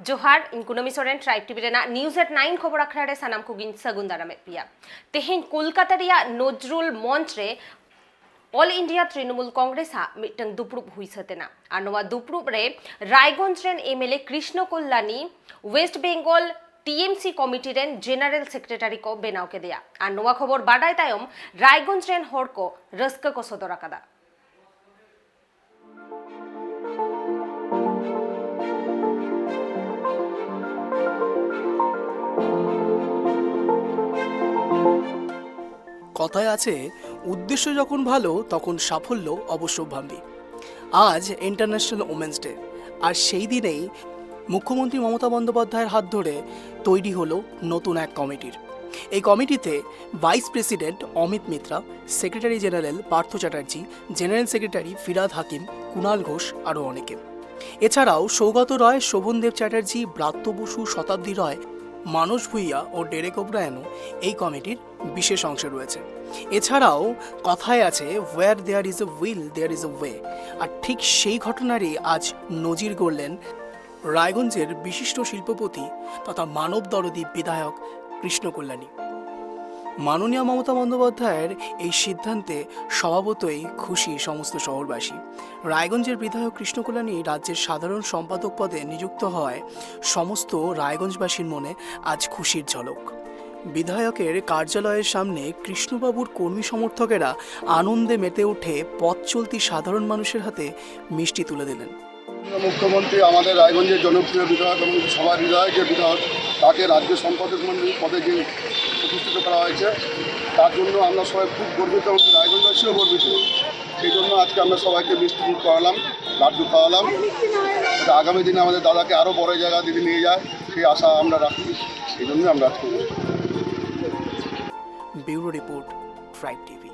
Johar in Kunamisoran tribe Tibirena News at 9 খবর আখড়ারে সানাম কুগিন সাগুন্দারামে পিয়া তেহেন কলকাতারিয়া নজরুল মঞ্চে All India Trinamool Congress meeting দুপ্রুপ হুইসতে না আর নোয়া দুপ্রুপ রে রায়গঞ্জ রেন MLA Krishna Kalyani West Bengal TMC committee রেন জেনারেল সেক্রেটারি को बेनाव के दिया আর নোয়া খবর বাডায় তায়ম রায়গঞ্জ রেন হড়কো রস্ক को সদরা কাদা কথায় আছে উদ্দেশ্য যখন ভালো তখন সাফল্য অবশ্যম্ভাবী। আজ ইন্টারন্যাশনাল ওমেন্স ডে, আর সেই দিনেই মুখ্যমন্ত্রী মমতা বন্দ্যোপাধ্যায়ের হাত ধরে তৈরি হলো নতুন এক কমিটির। এই কমিটিতে vice president Amit Mitra, secretary general Partha Chatterjee, general secretary Firhad Hakim, Kunal Ghosh আরও অনেকে। এছাড়াও সৌগত রায়, শোভনদেব চ্যাটার্জি, ব্রাত্য বসু, শতাব্দী রায়, মানস ভূঁইয়া ও ডেরেক ওব্রায়ানও এই কমিটির বিশেষ অংশে রয়েছে। এছাড়াও কথায় আছে where there is a will there is a way, আর ঠিক সেই ঘটনারই আজ নজির গড়লেন রায়গঞ্জের বিশিষ্ট শিল্পপতি তথা মানব দরদী বিধায়ক কৃষ্ণ কল্যাণী। মাননীয় মমতা বন্দ্যোপাধ্যায়ের এই সিদ্ধান্তে স্বভাবতই খুশি সমস্ত শহরবাসী। রায়গঞ্জের বিধায়ক কৃষ্ণ কল্যাণী রাজ্যের সাধারণ সম্পাদক পদে নিযুক্ত হওয়ায় সমস্ত রায়গঞ্জবাসীর মনে আজ খুশির ঝলক। বিধায়কের কার্যালয়ের সামনে কৃষ্ণবাবুর কর্মী সমর্থকেরা আনন্দে মেতে উঠে পথ চলতি সাধারণ মানুষের হাতে মিষ্টি তুলে দিলেন। মুখ্যমন্ত্রী আমাদের রায়গঞ্জের জনপ্রিয় বিধায়ক এবং সবার হৃদয়ের যে বিধায়ক, তাকে রাজ্য সম্পাদক মন্ডলীর পদে যে প্রতিষ্ঠিত করা হয়েছে, তার জন্য আমরা সবাই খুব গর্বিত এবং রায়গঞ্জবাসীও গর্বিত। সেই জন্য আজকে আমরা সবাইকে মিষ্টি মুখ করালাম, লাড্ডু খাওয়ালাম। আগামী দিনে আমাদের দাদাকে আরও বড় জায়গা দিকে নিয়ে যায়, সেই আশা আমরা রাখি। সেই জন্যই আমরা আজকে ব্যুরো রিপোর্ট, ট্রাইব টিভি।